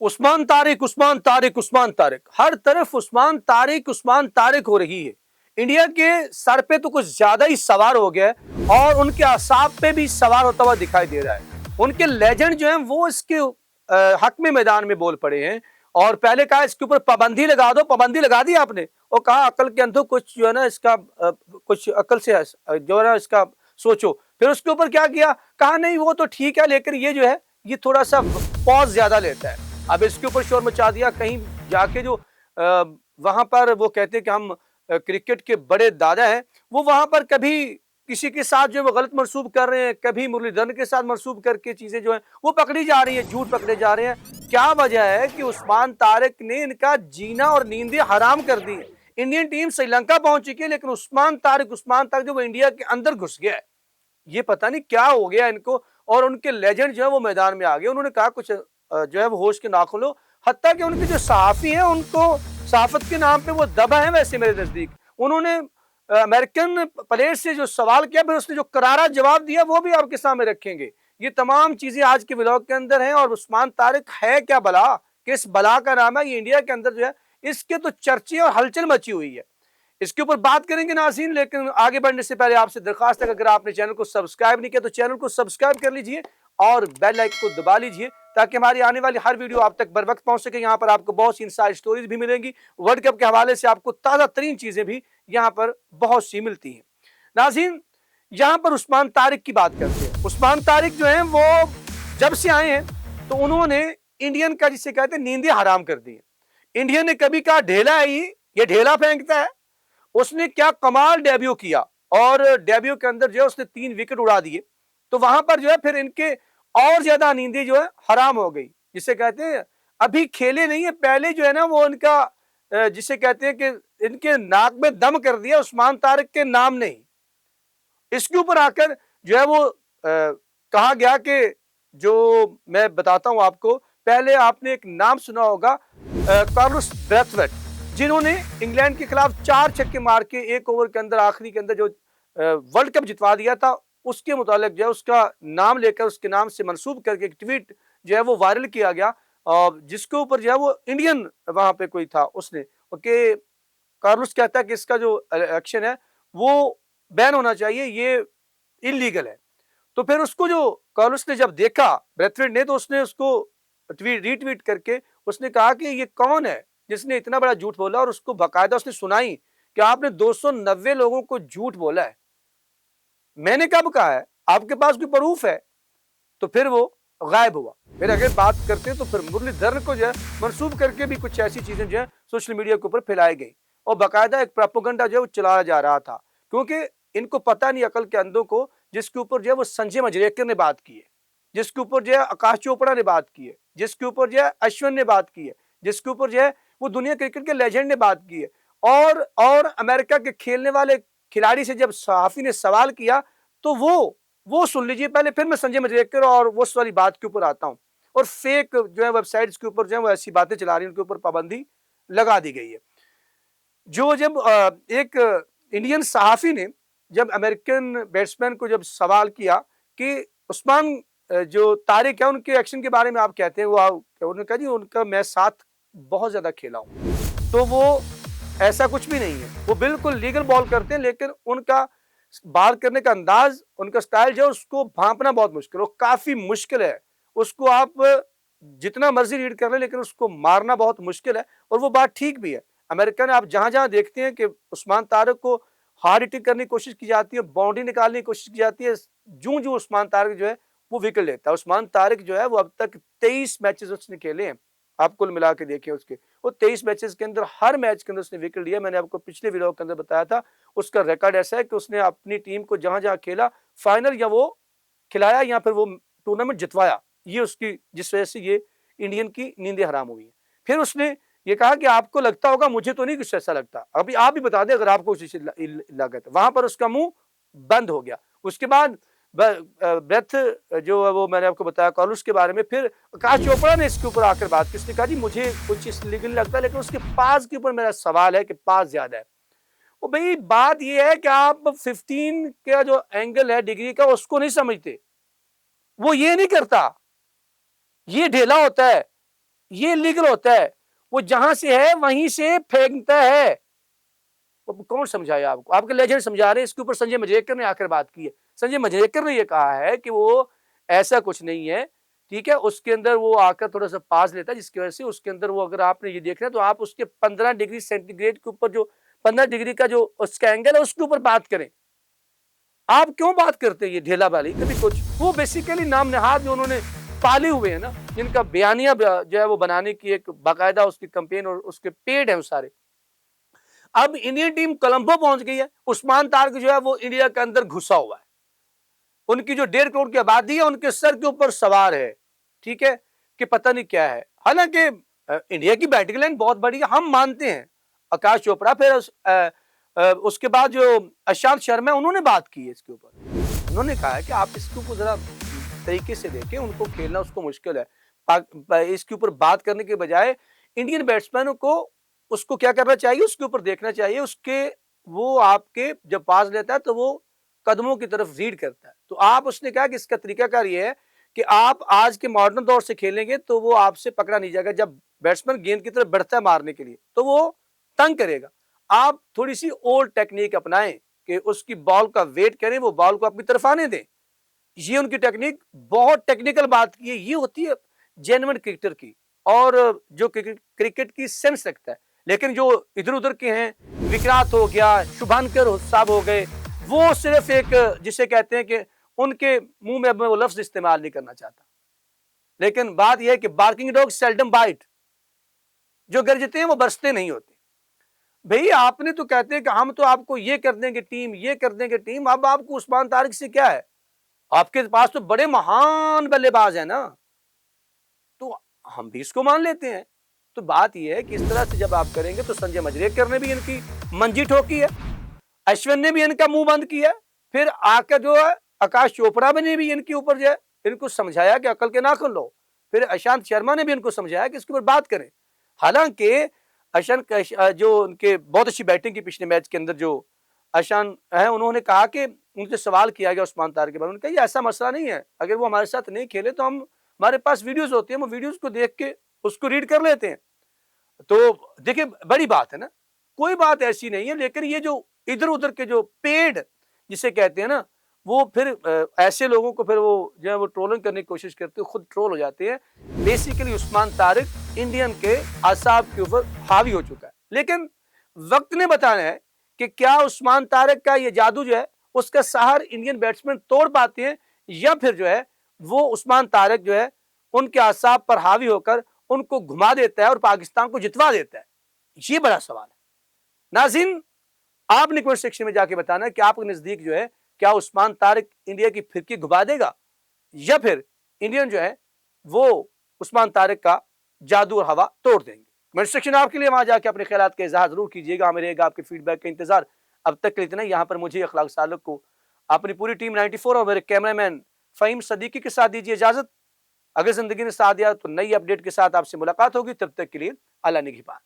उस्मान तारिक, उस्मान तारिक, उस्मान तारिक, हर तरफ उस्मान तारिक हो रही है। इंडिया के सर पे तो कुछ ज्यादा ही सवार हो गया है और उनके असाब पे भी सवार होता हुआ दिखाई दे रहा है। उनके लेजेंड जो हैं वो इसके हक में मैदान में बोल पड़े हैं और पहले कहा इसके ऊपर पाबंदी लगा दो, पाबंदी लगा दी आपने, और कहा अकल के अंधों कुछ जो है ना इसका कुछ अकल से जो है ना इसका सोचो। फिर उसके ऊपर क्या किया, कहा नहीं वो तो ठीक है लेकिन ये जो है ये थोड़ा सा पॉज ज्यादा लेता है। अब इसके ऊपर शोर मचा दिया, कहीं जाके जो वहां पर वो कहते हैं कि हम क्रिकेट के बड़े दादा हैं, वो वहां पर कभी किसी के साथ जो है वो गलत मनसूब कर रहे हैं, कभी मुरलीधरन के साथ मनसूब करके चीजें जो है वो पकड़ी जा रही है, झूठ पकड़े जा रहे हैं। क्या वजह है कि उस्मान तारिक ने इनका जीना और नींदें हराम कर दी। इंडियन टीम श्रीलंका पहुंच चुकी है लेकिन उस्मान तारिक जो वो इंडिया के अंदर घुस गया है। ये पता नहीं क्या हो गया इनको, और उनके लेजेंड जो है वो मैदान में आ गए। उन्होंने कहा कुछ जो है वो होश के नाखून लो, हत्ता कि उनके जो सहाफी हैं उनको सहाफत के नाम पे वो दबा है। वैसे मेरे नजदीक उन्होंने अमेरिकन प्लेयर से जो सवाल किया, फिर उसने जो करारा जवाब दिया वो भी आपके सामने रखेंगे। ये तमाम चीजें आज के व्लॉग के अंदर हैं। और उस्मान तारिक है क्या बला, किस बला का नाम है ये इंडिया के अंदर जो है, इसके तो चर्चे और हलचल मची हुई है। इसके ऊपर बात करेंगे नाज़रीन, लेकिन आगे बढ़ने से पहले आपसे दरखास्त है, अगर आपने चैनल को सब्सक्राइब नहीं किया तो चैनल को सब्सक्राइब कर लीजिए और बेल आइकन को दबा लीजिए ताकि हमारी आने वाली हर वीडियो आप तक बर वक्त पहुंच सके। यहाँ पर आपको बहुत सी इनसाइड स्टोरीज भी मिलेंगी, वर्ल्ड कप के हवाले से आपको ताज़ा तरीन चीजें भी यहाँ पर बहुत सी मिलती हैं। नाज़रीन, यहाँ पर उस्मान तारिक की बात करते हैं। उस्मान तारिक जो है वो जब से आए हैं तो उन्होंने इंडियन का जिसे कहते हैं नींदें हराम कर दी है। इंडियन ने कभी कहा ढेला है ये ढेला फेंकता है, उसने क्या कमाल डेब्यू किया और डेब्यू के अंदर जो है उसने 3 विकेट उड़ा दिए। तो वहां पर जो है फिर इनके और ज्यादा नींदें जो है हराम हो गई, जिसे कहते हैं अभी खेले नहीं है, पहले जो है ना वो इनका जिसे कहते हैं कि इनके नाक में दम कर दिया उस्मान तारिक के नाम ने ही। इसके ऊपर आकर जो है वो कहा गया कि जो मैं बताता हूं आपको, पहले आपने एक नाम सुना होगा कार्लोस ब्रैथवेट, जिन्होंने इंग्लैंड के खिलाफ 4 छक्के मार के 1 ओवर के अंदर आखिरी के अंदर जो वर्ल्ड कप जितवा दिया था। उसके मुतालिक जो है उसका नाम लेकर उसके नाम से मंसूब करके एक ट्वीट जो है वो वायरल किया गया, जिसके ऊपर जो है वो इंडियन वहां पे कोई था, उसने कि कार्लोस कहता है कि इसका जो एक्शन है वो बैन होना चाहिए, ये इलीगल है। तो फिर उसको जो कार्लोस ने जब देखा ब्रैथवेट ने, तो उसने उसको रीट्वीट करके उसने कहा कि ये कौन है जिसने इतना बड़ा झूठ बोला, और उसको बाकायदा उसने सुनाई कि आपने 290 लोगों को झूठ बोला है। मैंने कब कहा है, आपके पास कोई प्रूफ है? तो फिर वो गायब हुआ। फिर अगर बात करते हैं तो फिर मुरलीधरन को जो है मंसूब करके भी कुछ ऐसी चीजें जो है सोशल मीडिया के ऊपर फैलाई गई और बाकायदा एक प्रोपेगेंडा जो है वो चलाया जा रहा था, क्योंकि इनको पता नहीं अकल के अंधों को, जिसके ऊपर जो है वो संजय मंजरेकर ने बात की है, जिसके ऊपर जो है आकाश चोपड़ा ने बात की है, जिसके ऊपर जो है अश्विन ने बात की है, जिसके ऊपर जो है वो दुनिया क्रिकेट के लेजेंड ने बात की है। और अमेरिका के खेलने वाले खिलाड़ी से जब सहाफी ने सवाल किया तो वो सुन लीजिए पहले, फिर मैं संजय मंजरेकर और वो वाली बात के ऊपर आता हूं। और फेक जो है वेबसाइट्स के ऊपर जो है वो ऐसी बातें चला रही है, उनके ऊपर पाबंदी लगा दी गई है। जो जब एक इंडियन सहाफी ने जब अमेरिकन बैट्समैन को जब सवाल किया कि उस्मान जो तारिक है उनके एक्शन के बारे में आप कहते हैं, उन्होंने कहा जी उनका मैं साथ बहुत ज्यादा खेला हूं, तो वो ऐसा कुछ भी नहीं है, वो बिल्कुल लीगल बॉल करते हैं, लेकिन उनका बात करने का अंदाज, उनका स्टाइल जो है उसको भांपना बहुत मुश्किल, वो काफी मुश्किल है। उसको आप जितना मर्जी रीड कर ले लेकिन उसको मारना बहुत मुश्किल है, और वो बात ठीक भी है। अमेरिका ने आप जहां जहां देखते हैं कि उस्मान तारिक को हार्ड हिटिंग करने की कोशिश की जाती है, बाउंड्री निकालने की कोशिश की जाती है, जूं जूं उस्मान तारिक जो है वो विकेट लेता है। उस्मान तारिक जो है वो अब तक 23 मैचेस उसने खेले हैं, आप कुल मिला के देखिए उसके, वो 23 मैचेस के अंदर हर मैच के अंदर उसने विकेट लिया। मैंने आपको पिछले वीडियो के अंदर बताया था, उसका रिकॉर्ड ऐसा है कि उसने अपनी टीम को जहां जहां खेला फाइनल या वो खिलाया या फिर वो टूर्नामेंट जितवाया। ये उसकी जिस वजह से ये इंडियन की नींदें हराम हुई है। फिर उसने ये कहा कि आपको लगता होगा, मुझे तो नहीं कुछ ऐसा लगता, अभी आप भी बता दें अगर आपको कुछ लगा था। वहां पर उसका मुंह बंद हो गया। उसके बाद ब्रेथ जो है वो मैंने आपको बताया कार्लोस के बारे में, फिर आकाश चोपड़ा ने इसके ऊपर आकर बात की। उसने कहा जी मुझे कुछ इसलिए लगता, लेकिन उसके पास के ऊपर मेरा सवाल है कि पास ज्यादा है। वो भाई बात ये है कि आप 15 का जो एंगल है डिग्री का उसको नहीं समझते, वो ये नहीं करता, ये ढेला होता है। ये लीगल होता है। वो जहां से है वहीं से फेंकता है। वो कौन समझाए आपको? आपके लेजेंड समझा रहे हैं। इसके ऊपर संजय मंजरेकर ने आकर बात की है। संजय मंजरेकर ने ये कहा है कि वो ऐसा कुछ नहीं है, ठीक है। उसके अंदर वो आकर थोड़ा सा पास लेता है, जिसकी वजह से उसके अंदर वो, अगर आपने ये देखना है तो आप उसके 15 डिग्री सेंटीग्रेड के ऊपर, जो 15 डिग्री का जो उसका एंगल है, उसके ऊपर बात करें। आप क्यों बात करते हैं ये ढेला वाली कभी कुछ? वो बेसिकली नाम नहाद जो उन्होंने पाले हुए हैं ना, जिनका बयानिया जो है वो बनाने की एक बाकायदा उसकी कंपेन और उसके पेड है सारे। अब इंडियन टीम कोलंबो पहुंच गई है। उस्मान तारिक जो है वो इंडिया के अंदर घुसा हुआ है। उनकी जो 1.5 करोड़ की आबादी है, उनके सर के ऊपर सवार है, ठीक है, कि पता नहीं क्या है। हालांकि इंडिया की बैटिंग लाइन बहुत बड़ी है, हम मानते हैं। आकाश चोपड़ा, फिर उसके बाद जो अशांत शर्मा है, उन्होंने बात की है इसके ऊपर। उन्होंने कहा है कि आप इसके ऊपर जरा तरीके से देखें, उनको खेलना उसको मुश्किल है। इसके ऊपर बात करने के बजाय इंडियन बैट्समैनों को उसको क्या करना चाहिए, उसके ऊपर देखना चाहिए। उसके वो आपके जब पास लेता है तो वो कदमों की तरफ रीड करता है। तो आप, उसने कहा कि इसका तरीकाकार ये है कि आप आज के मॉडर्न दौर से खेलेंगे तो वो आपसे पकड़ा नहीं जाएगा। जब बैट्समैन गेंद की तरफ बढ़ता है मारने के लिए तो वो तंग करेगा। आप थोड़ी सी ओल्ड टेक्निक अपनाएं कि उसकी बॉल का वेट करें, वो बॉल को अपनी तरफ आने दें। ये उनकी टेक्निक, बहुत टेक्निकल बात की है। ये होती है जेन्युइन क्रिकेटर की, और जो क्रिकेट की सेंस रखता है। लेकिन जो इधर उधर के हैं, विक्रांत हो गया, शुभांकर साहब हो गए, वो सिर्फ एक, जिसे कहते हैं कि उनके मुंह में अब मैं वो लफ्ज इस्तेमाल नहीं करना चाहता, लेकिन बात यह है कि बार्किंग डॉग सेल्डम बाइट। जो गरजते हैं वो बरसते नहीं होते। भाई आपने तो कहते हैं कि हम तो आपको ये कर देंगे टीम, ये कर देंगे टीम। अब आपको उस्मान तारिक से क्या है? आपके पास तो बड़े महान बल्लेबाज है ना, तो हम भी इसको मान लेते हैं। तो बात यह है कि इस तरह से जब आप करेंगे तो संजय मंजरेकर ने भी इनकी मंजी ठोकी है, अश्विन ने भी इनका मुंह बंद किया, फिर आकर जो है आकाश चोपड़ा ने भी इनके ऊपर जो है इनको समझाया कि अकल के नाखून लो। फिर अशांत शर्मा ने भी इनको समझाया कि इसके ऊपर बात करें। हालांकि अशांत जो उनके बहुत अच्छी बैटिंग की पिछले मैच के अंदर जो अशांत है, उन्होंने कहा कि उनसे सवाल किया गया उस्मान तारिक के बारे में, उन्होंने कहा ऐसा मसला नहीं है, अगर वो हमारे साथ नहीं खेले तो हम, हमारे पास वीडियोस होती है, हम वीडियोस को देख के उसको रीड कर लेते हैं। तो देखिए बड़ी बात है ना, कोई बात ऐसी नहीं है। लेकिन ये जो इधर उधर के जो पेड जिसे कहते हैं ना, वो फिर ऐसे लोगों को फिर वो जो है वो ट्रोलिंग करने की कोशिश करते हैं, खुद ट्रोल हो जाते हैं। बेसिकली उस्मान तारिक इंडियन के आसाब के ऊपर हावी हो चुका है। लेकिन वक्त ने बताना है कि क्या उस्मान तारिक का ये जादू जो है उसका सहार इंडियन बैट्समैन तोड़ पाते हैं, या फिर जो है वो उस्मान तारिक जो है उनके आसाब पर हावी होकर उनको घुमा देता है और पाकिस्तान को जितवा देता है। ये बड़ा सवाल है। नाज़रीन, आपने कमेंट सेक्शन में जाके बताना कि आपके नजदीक जो है क्या उस्मान तारिक इंडिया की फिरकी घुमा देगा, या फिर इंडियन जो है वो उस्मान तारिक का जादू और हवा तोड़ देंगे। कमेंट सेक्शन आपके लिए, वहां जाके अपने ख्यालात का इजहार जरूर कीजिएगा। हमें रहेगा आपके फीडबैक का इंतजार। अब तक के लिए इतना ही। यहाँ पर मुझे अखलाक सालक को, अपनी पूरी टीम 94 और मेरे कैमरामैन फ़हीम सदीकी के साथ दीजिए इजाजत। अगर जिंदगी ने साथ दिया तो नई अपडेट के साथ आपसे मुलाकात होगी। तब तक के लिए अल्लाह निगहबान।